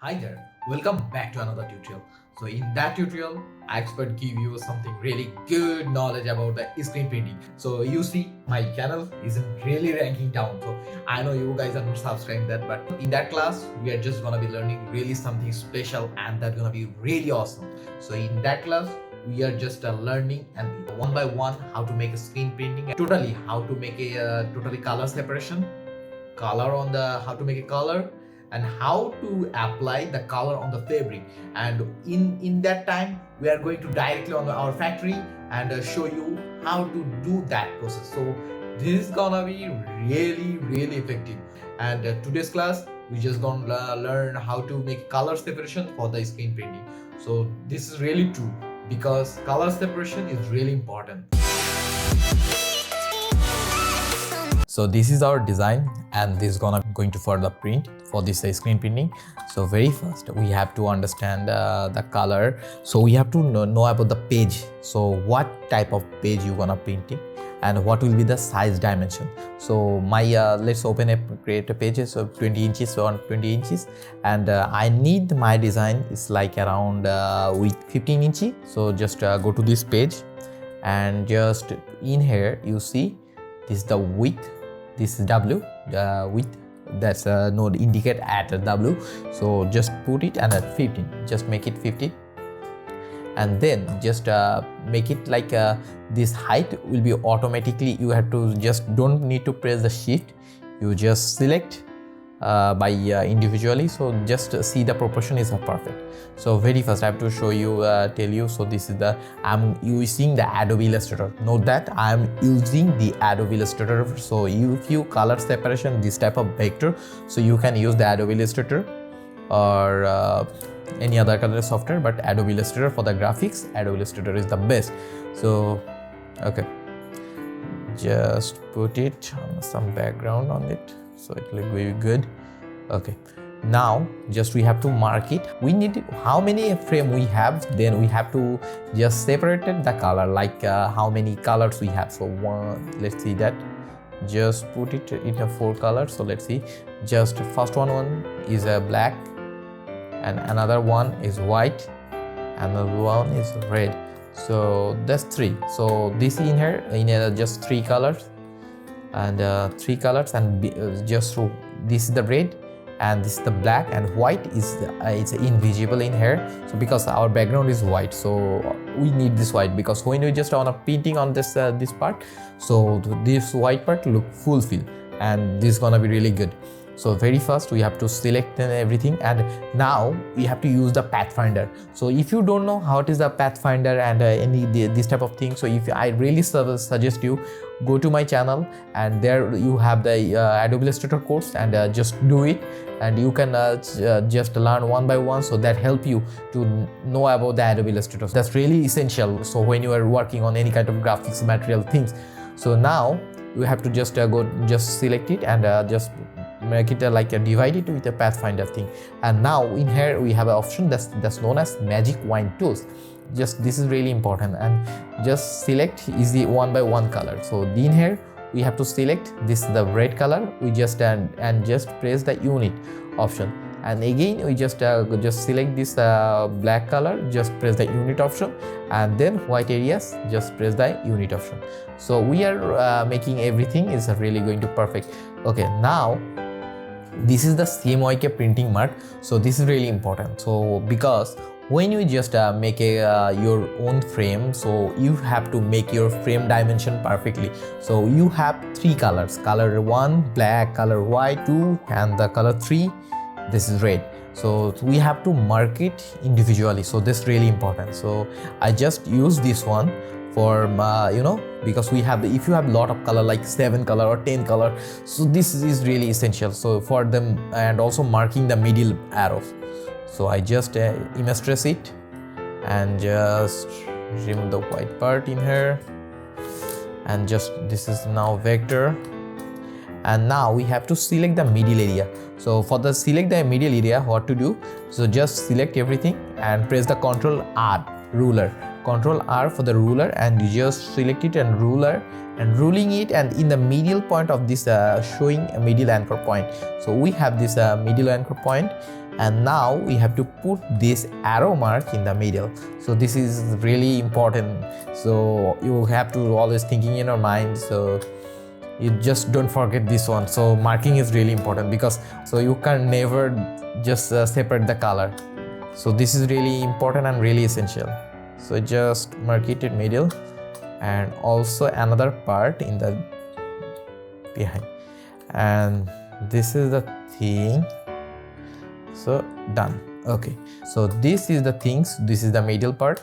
Hi there, welcome back to another tutorial. So in that tutorial, Expert give you something really good knowledge about the screen printing. So you see my channel isn't really ranking down. So I know you guys are not subscribing that, but in that class, we are just gonna be learning really something special and that's gonna be really awesome. So in that class, we are just learning and one by one how to make a screen printing, totally how to make a totally color separation, color on the how to make a color and how to apply the color on the fabric, and in that time we are going to directly on our factory and show you how to do that process. So this is gonna be really effective, and today's class we just gonna learn how to make color separation for the screen printing. So this is really true because color separation is really important. So this is our design and this is going to further print for this screen printing. So very first we have to understand the color. So we have to know about the page. So what type of page you gonna print it and what will be the size dimension. So my let's create a page. So 20 inches on 20 inches and I need my design is like around with 15 inches. So just go to this page and just in here you see this is the width. This is W, width, that's a node indicate at W. So just put it and at 15, just make it 50. And then just make it like this height will be automatically, you have to just don't need to press the shift, you just select by individually. So just see the proportion is perfect. So very first I have to show you tell you. So this is the I'm using the Adobe Illustrator. Note that I'm using the Adobe Illustrator. So if you color separation this type of vector, so you can use the Adobe Illustrator or any other color software, but Adobe Illustrator for the graphics, Adobe Illustrator is the best. So okay, just put it on some background on it so it will be good. Okay, now just we have to mark it. We need how many frame we have, then we have to just separate the color, like how many colors we have. So one, let's see that, just put it in a 4 colors. So let's see, just first one is a black and another one is white, another one is red. So that's 3. So this in here in just 3 colors and 3 colors and just so this is the red and this is the black and white is it's invisible in here. So because our background is white, so we need this white because when we just on a painting on this this part, so this white part look fulfill and this is gonna be really good. So very first we have to select everything and now we have to use the Pathfinder. So if you don't know how it is the Pathfinder and this type of thing, so if I really suggest you go to my channel and there you have the Adobe Illustrator course and just do it and you can just learn one by one. So that help you to know about the Adobe Illustrator. That's really essential. So when you are working on any kind of graphics material things, so now you have to just just select it and just make it like divide it with a Pathfinder thing. And now in here we have an option that's known as magic wand tools. Just this is really important and just select easy one by one color. So in here we have to select this the red color, we just and just press the unit option, and again we just select this black color, just press the unit option, and then white areas just press the unit option. So we are making everything is really going to perfect. Okay, now this is the CMYK printing mark. So this is really important. So because when you just make your own frame, so you have to make your frame dimension perfectly. So you have 3 colors, color 1 black, color white 2, and the color 3 this is red. So we have to mark it individually. So this is really important. So I just use this one for you know, because we have if you have a lot of color like 7 color or 10 color, so this is really essential. So for them and also marking the middle arrows. So I just image trace it and just remove the white part in here and just this is now vector. And now we have to select the middle area. So for the select the middle area, what to do, so just select everything and press the Ctrl R ruler, Ctrl R for the ruler, and you just select it and ruler and ruling it, and in the middle point of this showing a middle anchor point. So we have this middle anchor point and now we have to put this arrow mark in the middle. So this is really important, so you have to always thinking in your mind, so you just don't forget this one. So marking is really important, because so you can never just separate the color. So this is really important and really essential. So just mark it in middle, and also another part in the behind, and this is the thing. So done. Okay, so this is the things, this is the middle part,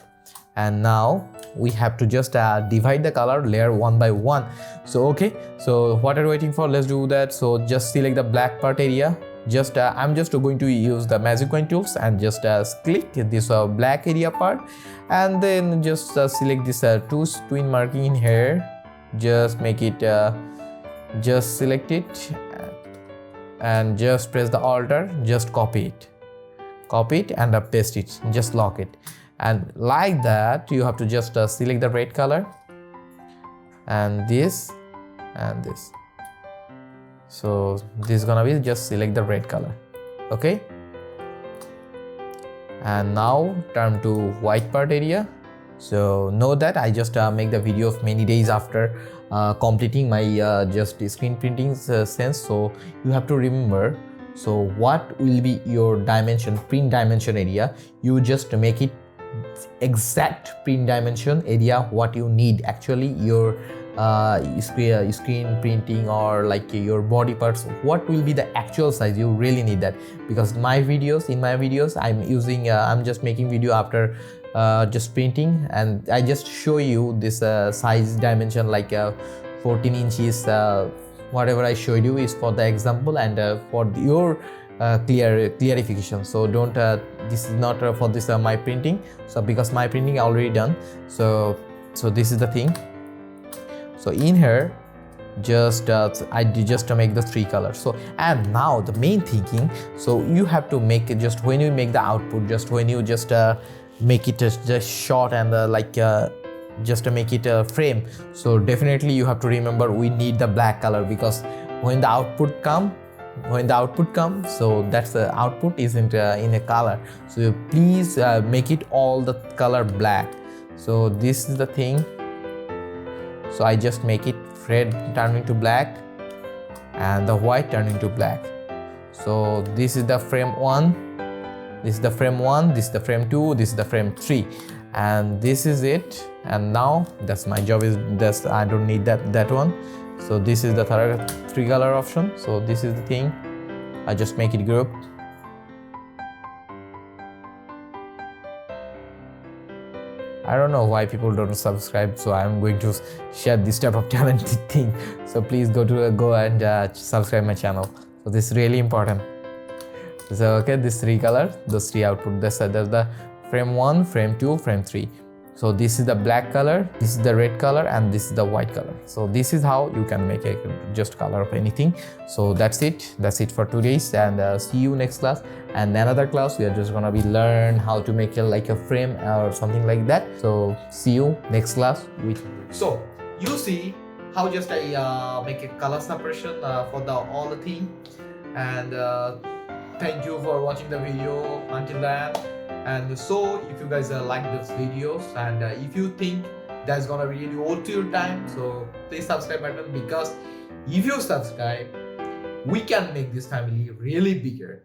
and now we have to just divide the color layer one by one. So okay, so what are you waiting for? Let's do that. So just select the black part area. Just I'm just going to use the magic wand tools and just click this black area part, and then just select this twin marking in here. Just make it just select it and just press the Alt, just copy it and paste it, just lock it, and like that you have to just select the red color and this and this. So this is gonna be just select the red color. Okay, and now turn to white part area. So know that I just make the video of many days after completing my just screen printing sense. So you have to remember, so what will be your dimension, print dimension area, you just make it exact print dimension area what you need actually your screen printing, or like your body parts, what will be the actual size you really need that. Because in my videos I'm using I'm just making video after just printing, and I just show you this size dimension like 14 inches. Whatever I showed you is for the example and for your clarification. So don't this is not for this my printing, so because my printing already done. So this is the thing. So in here just I did just to make the three colors. So and now the main thinking, so you have to make it just when you make the output, just when you just make it just short and like just to make it a frame. So definitely you have to remember we need the black color, because when the output comes, so that's the output isn't in a color. So please make it all the color black. So this is the thing. So I just make it red turning to black and the white turning to black. So this is the frame 1, this is the frame 1, this is the frame 2, this is the frame 3, and this is it. And now that's my job is this, I don't need that one. So this is the third 3 color option. So this is the thing, I just make it group. I don't know why people don't subscribe, so I'm going to share this type of talented thing. So please go and subscribe my channel. So this is really important. So okay, this 3 colors, those 3 output. That's the frame 1, frame 2, frame 3. So this is the black color, this is the red color, and this is the white color. So this is how you can make a just color of anything. So that's it for today's, and see you next class. And another class we are just gonna be learn how to make it like a frame or something like that. So see you next class with. So you see how just I make a color separation for all the thing. And thank you for watching the video until then. And so if you guys like these videos, and if you think that's gonna really worth your time, so please subscribe button, because if you subscribe we can make this family really bigger.